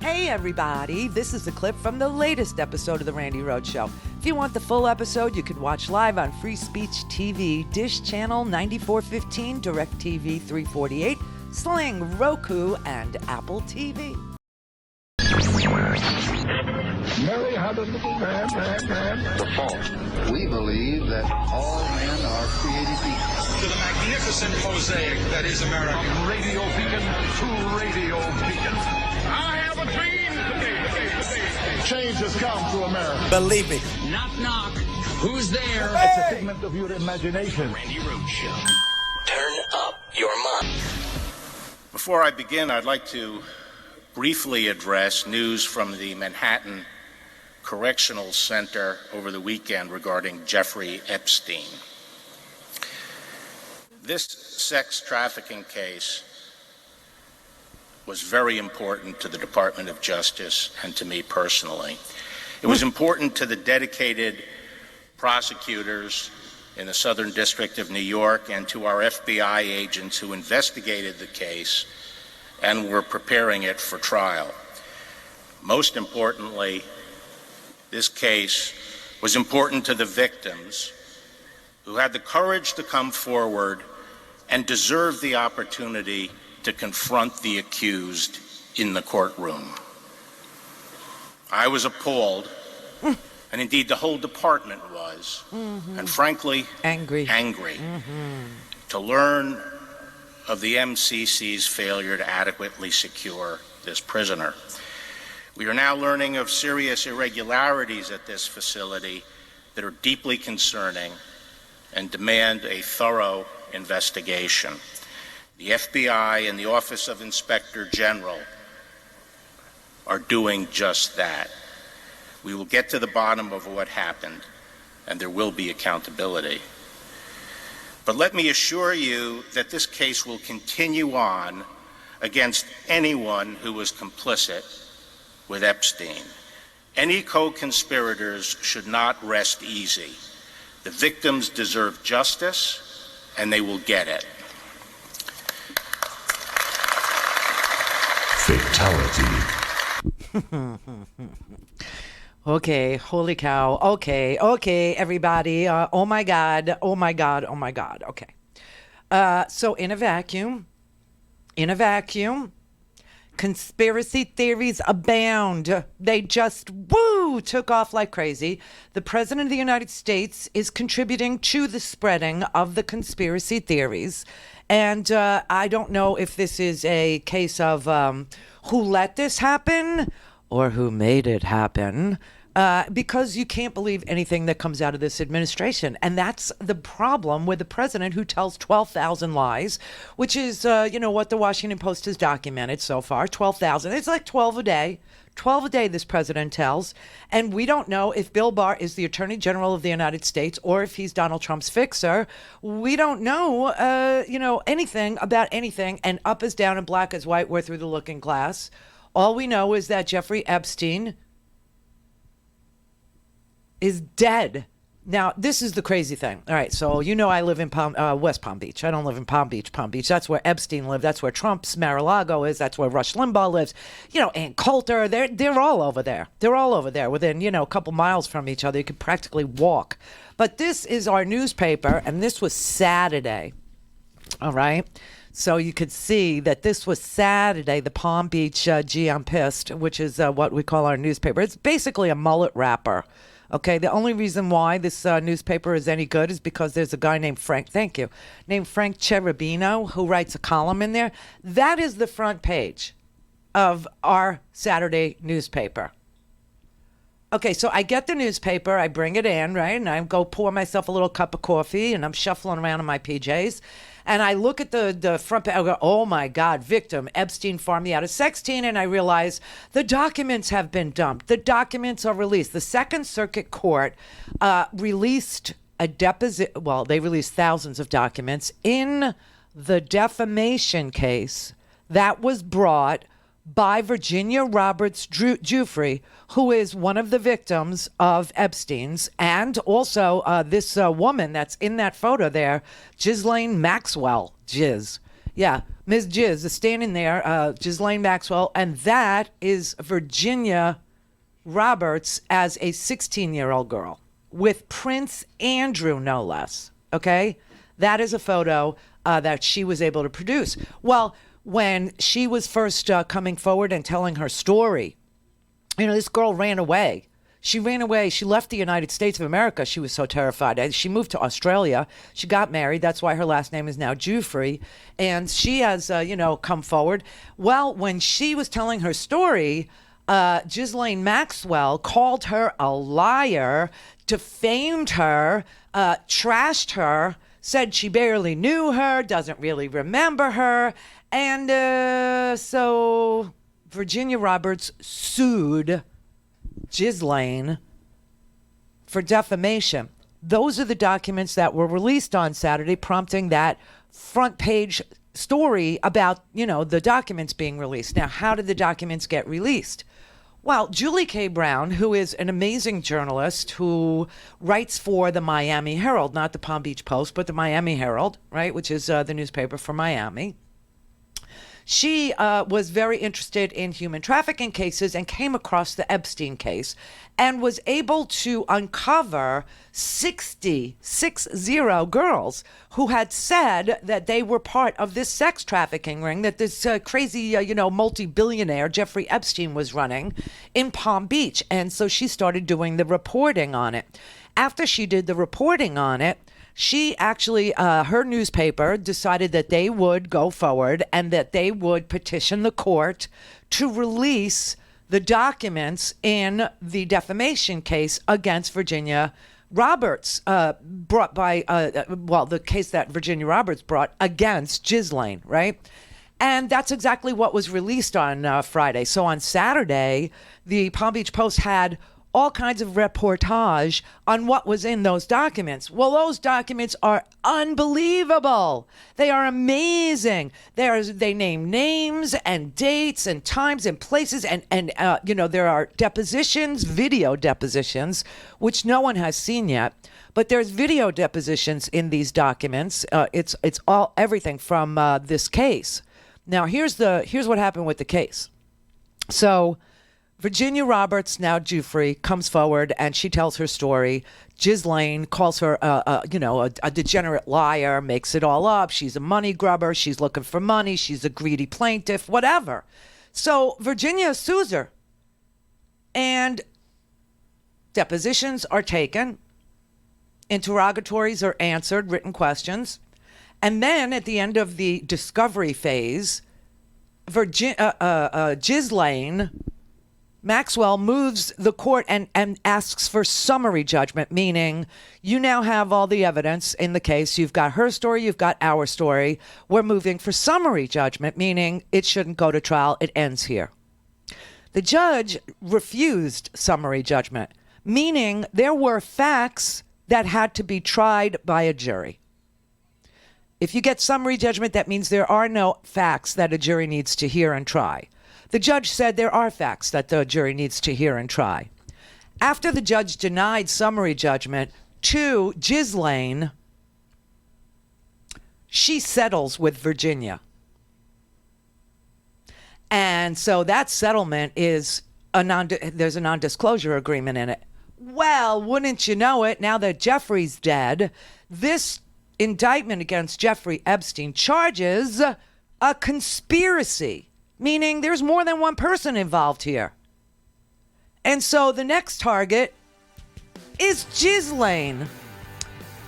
Hey everybody, this is a clip from the latest episode of the Randi Rhodes Show. If you want the full episode, you can watch live on Free Speech TV, Dish Channel 9415, DirecTV 348, Sling, Roku, and Apple TV. Mary had a little man. The fault. We believe that all men are created equal. To the magnificent mosaic that is America. From radio beacon to radio beacon. I have a dream today. Change has come to America. Believe me. Knock, knock. Who's there? It's a figment of your imagination. Randi Rhodes Show. Turn up your mind. Before I begin, I'd like to briefly address news from the Manhattan Correctional Center over the weekend regarding Jeffery Epstein. This sex trafficking case was very important to the Department of Justice and to me personally. It was important to the dedicated prosecutors in the Southern District of New York and to our FBI agents who investigated the case and were preparing it for trial. Most importantly, this case was important to the victims who had the courage to come forward and deserved the opportunity to confront the accused in the courtroom. I was appalled, and indeed the whole department was, and frankly, angry to learn of the MCC's failure to adequately secure this prisoner. We are now learning of serious irregularities at this facility that are deeply concerning and demand a thorough investigation. The FBI and the Office of Inspector General are doing just that. We will get to the bottom of what happened, and there will be accountability. But let me assure you that this case will continue on against anyone who was complicit with Epstein. Any co-conspirators should not rest easy. The victims deserve justice, and they will get it. Fatality. Okay, holy cow. Okay, everybody. Oh my God. Okay. So in a vacuum, conspiracy theories abound. They just, took off like crazy. The President of the United States is contributing to the spreading of the conspiracy theories. And I don't know if this is a case of who let this happen or who made it happen. Because you can't believe anything that comes out of this administration. And that's the problem with the president who tells 12,000 lies, which is, what the Washington Post has documented so far, 12,000. It's like 12 a day. 12 a day this president tells. And we don't know if Bill Barr is the Attorney General of the United States or if he's Donald Trump's fixer. We don't know, anything about anything. And up is down and black is white. We're through the looking glass. All we know is that Jeffrey Epstein is dead. Now, this is the crazy thing. All right, so I live in West Palm Beach. I don't live in Palm Beach. That's where Epstein lived. That's where Trump's Mar-a-Lago is. That's where Rush Limbaugh lives. Ann Coulter. They're all over there. They're all over there within, a couple miles from each other. You could practically walk. But this is our newspaper, and this was Saturday. All right? So you could see that this was Saturday, the Palm Beach Gee, I'm Pissed, which is what we call our newspaper. It's basically a mullet wrapper. Okay, the only reason why this newspaper is any good is because there's a guy named Frank Cherubino, who writes a column in there. That is the front page of our Saturday newspaper. Okay, so I get the newspaper, I bring it in, right, and I go pour myself a little cup of coffee, and I'm shuffling around in my PJs, and I look at the front page, I go, oh my God, victim, Epstein farmed me out of sexting, and I realize the documents have been dumped. The documents are released. The Second Circuit Court released a deposit, they released thousands of documents in the defamation case that was brought by Virginia Roberts Jeffrey, who is one of the victims of Epstein's, and also this woman that's in that photo there, Ghislaine Maxwell, Yeah, Ms. Jiz is standing there, Ghislaine Maxwell, and that is Virginia Roberts as a 16-year-old girl with Prince Andrew, no less. Okay? That is a photo that she was able to produce. Well, when she was first coming forward and telling her story, this girl ran away. She ran away. She left the United States of America. She was so terrified. And she moved to Australia. She got married. That's why her last name is now Jeffery. And she has, come forward. Well, when she was telling her story, Ghislaine Maxwell called her a liar, defamed her, trashed her, said she barely knew her, doesn't really remember her. And so Virginia Roberts sued Ghislaine for defamation. Those are the documents that were released on Saturday, prompting that front page story about, the documents being released. Now, how did the documents get released? Well, Julie K. Brown, who is an amazing journalist who writes for the Miami Herald, not the Palm Beach Post, but the Miami Herald, right, which is the newspaper for Miami. She was very interested in human trafficking cases and came across the Epstein case and was able to uncover 60 girls who had said that they were part of this sex trafficking ring that this crazy, multi-billionaire Jeffrey Epstein was running in Palm Beach. And so she started doing the reporting on it. After she did the reporting on it, she actually, her newspaper decided that they would go forward and that they would petition the court to release the documents in the defamation case against Virginia Roberts, brought by, the case that Virginia Roberts brought against Ghislaine, right? And that's exactly what was released on Friday. So on Saturday, the Palm Beach Post had all kinds of reportage on what was in those documents. Well, those documents are unbelievable. They are amazing. They name names and dates and times and places, and there are depositions, video depositions, which no one has seen yet. But there's video depositions in these documents. It's all everything from this case. Now, here's what happened with the case. So Virginia Roberts, now Jeffery, comes forward and she tells her story. Ghislaine calls her, a degenerate liar, makes it all up. She's a money grubber. She's looking for money. She's a greedy plaintiff, whatever. So Virginia sues her. And depositions are taken. Interrogatories are answered, written questions. And then at the end of the discovery phase, Ghislaine Maxwell moves the court and asks for summary judgment, meaning you now have all the evidence in the case. You've got her story, you've got our story. We're moving for summary judgment, meaning it shouldn't go to trial. It ends here. The judge refused summary judgment, meaning there were facts that had to be tried by a jury. If you get summary judgment, that means there are no facts that a jury needs to hear and try. The judge said there are facts that the jury needs to hear and try. After the judge denied summary judgment to Ghislaine, she settles with Virginia. And so that settlement is there's a non-disclosure agreement in it. Well, wouldn't you know it, now that Jeffrey's dead, this indictment against Jeffrey Epstein charges a conspiracy, meaning there's more than one person involved here. And so the next target is Ghislaine.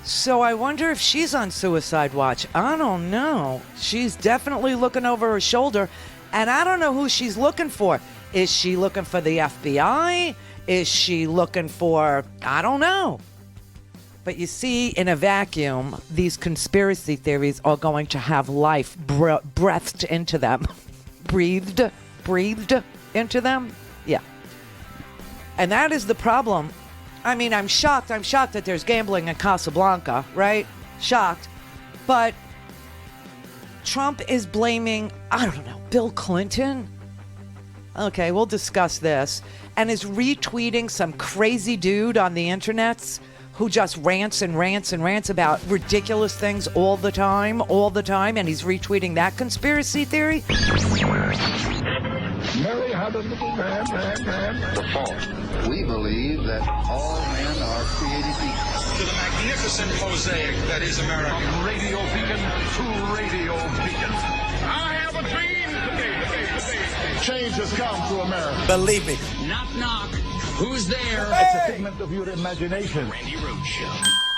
So I wonder if she's on suicide watch. I don't know. She's definitely looking over her shoulder, and I don't know who she's looking for. Is she looking for the FBI? Is she looking for, I don't know. But you see, in a vacuum, these conspiracy theories are going to have life breathed into them. breathed into them. Yeah. And that is the problem. I mean, I'm shocked that there's gambling in Casablanca, right? Shocked. But Trump is blaming, I don't know, Bill Clinton? Okay, we'll discuss this. And is retweeting some crazy dude on the internets who just rants and rants and rants about ridiculous things all the time, and he's retweeting that conspiracy theory? Mary had a little man. The fault. We believe that all men are created equal. To the magnificent mosaic that is America. Radio beacon to radio beacon. I have a dream today. Change has come to America. Believe me. Knock, knock. Who's there? It's a figment of your imagination. Randi Rhodes Show.